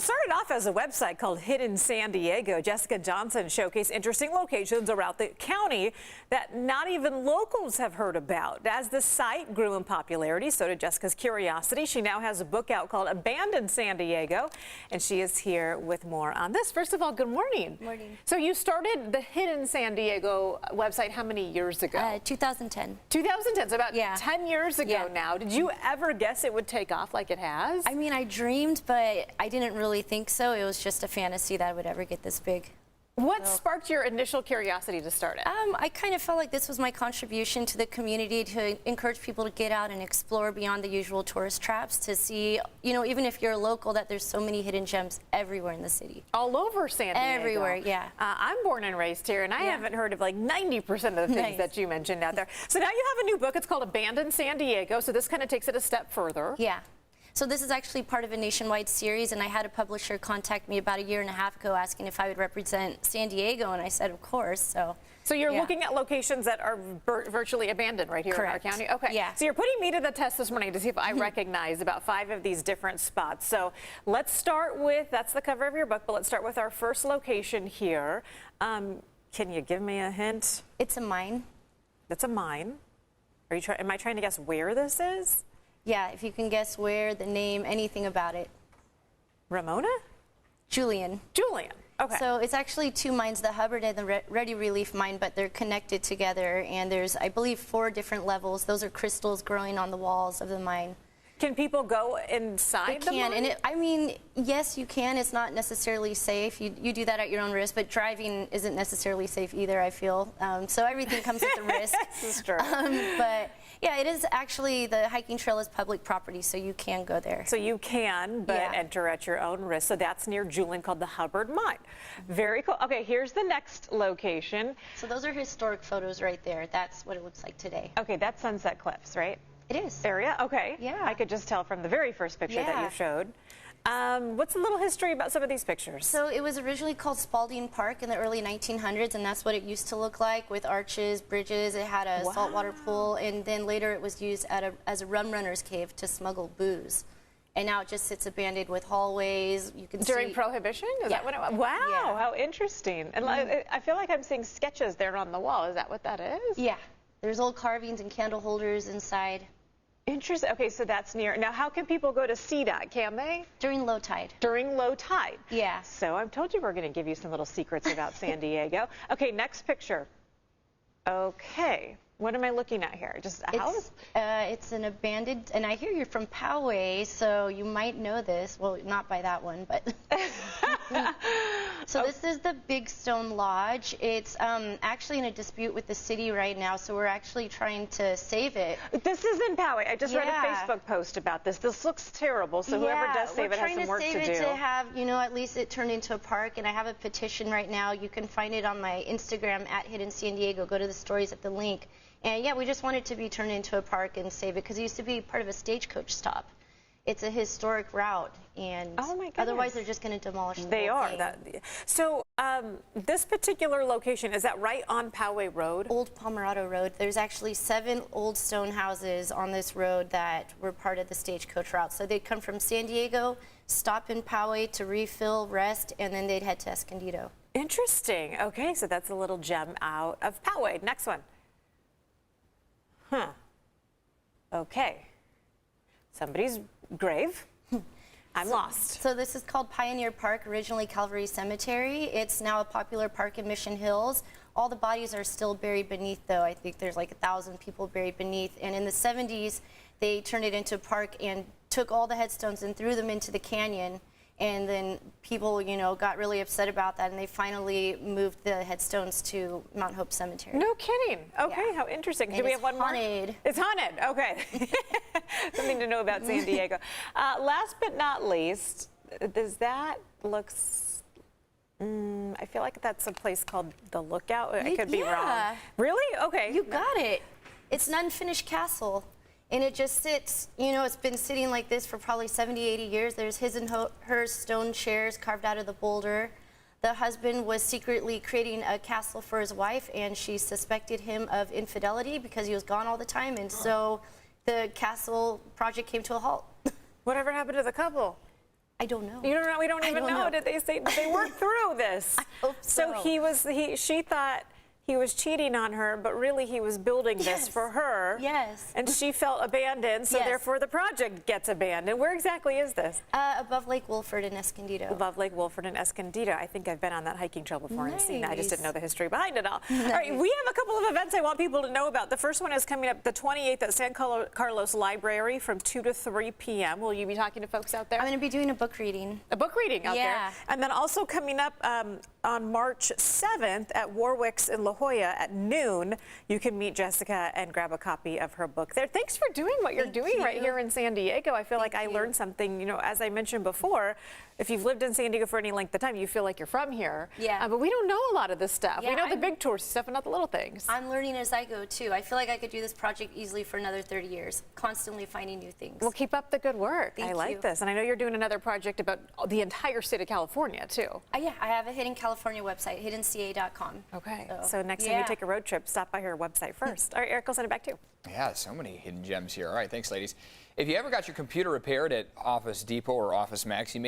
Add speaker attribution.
Speaker 1: started off as a website called Hidden San Diego. Jessica Johnson showcased interesting locations around the county that not even locals have heard about. As the site grew in popularity, so did Jessica's curiosity. She now has a book out called Abandoned San Diego, and she is here with more on this. First of all, good morning.
Speaker 2: Good morning.
Speaker 1: So you started the Hidden San Diego website how many years ago?
Speaker 2: 2010.
Speaker 1: 2010, so about 10 years ago
Speaker 2: Yeah.
Speaker 1: now. Did you ever guess it would take off like it has?
Speaker 2: I mean, I dreamed, but I didn't really think so. It was just a fantasy that I would ever get this big.
Speaker 1: What sparked your initial curiosity to start it?
Speaker 2: I kind of felt like this was my contribution to the community to encourage people to get out and explore beyond the usual tourist traps, to see, you know, even if you're a local, that there's so many hidden gems everywhere in the city.
Speaker 1: All over San Diego.
Speaker 2: Everywhere, yeah.
Speaker 1: I'm born and raised here, and I haven't heard of like 90% of the things that you mentioned out there. So now you have a new book. It's called Abandoned San Diego. So this kind of takes it a step further.
Speaker 2: Yeah. So this is actually part of a nationwide series, and I had a publisher contact me about a year and a half ago asking if I would represent San Diego, and I said, of course. So
Speaker 1: you're looking at locations that are virtually abandoned right here in our county? Okay.
Speaker 2: Yeah.
Speaker 1: So you're putting me to the test this morning to see if I recognize about 5 of these different spots. So let's start with, that's the cover of your book, but let's start with our first location here. Can you give me a hint?
Speaker 2: It's a mine.
Speaker 1: That's a mine. Am I trying to guess where this is?
Speaker 2: Yeah, if you can guess where, the name, anything about it.
Speaker 1: Ramona?
Speaker 2: Julian.
Speaker 1: Julian. Okay.
Speaker 2: So it's actually 2 mines, the Hubbard and the Ready Relief mine, but they're connected together, and there's, I believe, 4 different levels. Those are crystals growing on the walls of the mine.
Speaker 1: Can people go inside the mine?
Speaker 2: And I mean, yes, you can. It's not necessarily safe. You do that at your own risk, but driving isn't necessarily safe either, I feel. So everything comes with a risk.
Speaker 1: This is true.
Speaker 2: But yeah, it is actually, the hiking trail is public property, so you can go there.
Speaker 1: So you can, but enter at your own risk. So that's near Julian, called the Hubbard Mine. Very cool. Okay, here's the next location.
Speaker 2: So those are historic photos right there. That's what it looks like today.
Speaker 1: Okay, that's Sunset Cliffs, right?
Speaker 2: It is.
Speaker 1: Area? Okay.
Speaker 2: Yeah.
Speaker 1: I could just tell from the very first picture that you showed. What's a little history about some of these pictures?
Speaker 2: So it was originally called Spalding Park in the early 1900s, and that's what it used to look like, with arches, bridges. It had a saltwater pool, and then later it was used as a rum runner's cave to smuggle booze. And now it just sits abandoned with hallways. You can
Speaker 1: During Prohibition? Is that what it was? Wow, how interesting. And I feel like I'm seeing sketches there on the wall. Is that what that is?
Speaker 2: Yeah. There's old carvings and candle holders inside.
Speaker 1: Interesting. Okay, so that's near. Now, how can people go to see that? Can they?
Speaker 2: During low tide.
Speaker 1: During low tide.
Speaker 2: Yeah.
Speaker 1: So I've told you we're going to give you some little secrets about San Diego. Okay, next picture. Okay. What am I looking at here? Just a house?
Speaker 2: It's an abandoned, and I hear you're from Poway, so you might know this. Well, not by that one, but. So this is the Big Stone Lodge. It's actually in a dispute with the city right now, so we're actually trying to save it.
Speaker 1: This is in Poway. I just read a Facebook post about this. This looks terrible, so whoever does save it has some work to do.
Speaker 2: We're trying to save it to have, you know, at least it turned into a park, and I have a petition right now. You can find it on my Instagram at Hidden San Diego. Go to the stories at the link. And yeah, we just want it to be turned into a park and save it, because it used to be part of a stagecoach stop. It's a historic route, and otherwise they're just going to demolish the whole thing.
Speaker 1: So this particular location, is that right on Poway Road?
Speaker 2: Old Pomerado Road. There's actually 7 old stone houses on this road that were part of the stagecoach route. So they'd come from San Diego, stop in Poway to refill, rest, and then they'd head to Escondido.
Speaker 1: Interesting. Okay, so that's a little gem out of Poway. Next one. Huh. Okay. Somebody's grave. I'm lost.
Speaker 2: So this is called Pioneer Park, originally Calvary Cemetery. It's now a popular park in Mission Hills. All the bodies are still buried beneath, though. I think there's like 1,000 people buried beneath. And in the 70s, they turned it into a park and took all the headstones and threw them into the canyon. And then people, you know, got really upset about that, and they finally moved the headstones to Mount Hope Cemetery.
Speaker 1: No kidding. Okay, how interesting. Do we have one more? It's haunted. Okay. Something to know about San Diego. Last but not least, that looks, I feel like that's a place called The Lookout. I could be wrong. Really? Okay.
Speaker 2: You got it. It's an unfinished castle. And it just sits, you know, it's been sitting like this for probably 70, 80 years. There's his and her stone chairs carved out of the boulder. The husband was secretly creating a castle for his wife, and she suspected him of infidelity because he was gone all the time. And so the castle project came to a halt.
Speaker 1: Whatever happened to the couple?
Speaker 2: I don't know.
Speaker 1: You don't know? We don't
Speaker 2: I
Speaker 1: even
Speaker 2: don't
Speaker 1: know.
Speaker 2: know.
Speaker 1: Did they work through this?
Speaker 2: I hope so.
Speaker 1: She thought he was cheating on her, but really he was building this
Speaker 2: Yes.
Speaker 1: for her.
Speaker 2: Yes.
Speaker 1: And she felt abandoned, so
Speaker 2: Yes.
Speaker 1: therefore the project gets abandoned. Where exactly is this?
Speaker 2: Above Lake Wolford in Escondido.
Speaker 1: Above Lake Wolford and Escondido. I think I've been on that hiking trail before and seen that. I just didn't
Speaker 2: Nice.
Speaker 1: know the history behind it all. All right, we have a couple of events I want people to know about. The first one is coming up the 28th at San Carlos Library from 2 to 3 p.m. Will you be talking to folks out there?
Speaker 2: I'm going to be doing a book reading.
Speaker 1: A book reading out
Speaker 2: Yeah.
Speaker 1: there. And then also coming up on March 7th at Warwick's in La Jolla at noon, you can meet Jessica and grab a copy of her book there. Thanks for doing what you're
Speaker 2: Thank
Speaker 1: doing right
Speaker 2: you.
Speaker 1: here in San Diego. I feel like I
Speaker 2: Thank you.
Speaker 1: learned something, you know, as I mentioned before, if you've lived in San Diego for any length of time, you feel like you're from here.
Speaker 2: Yeah.
Speaker 1: But we don't know a lot of this stuff. We
Speaker 2: Yeah,
Speaker 1: know the big touristy stuff and not the little things.
Speaker 2: I'm learning as I go, too. I feel like I could do this project easily for another 30 years, constantly finding new things.
Speaker 1: Well, keep up the good work. I
Speaker 2: Thank
Speaker 1: like
Speaker 2: you.
Speaker 1: this. And I know you're doing another project about the entire state of California, too.
Speaker 2: Yeah, I have a Hidden California website, hiddenca.com.
Speaker 1: Okay. So next time you take a road trip, stop by her website first. All right, Eric, I'll send it back to you.
Speaker 3: Yeah, so many hidden gems here. All right, thanks, ladies. If you ever got your computer repaired at Office Depot or Office Max, you may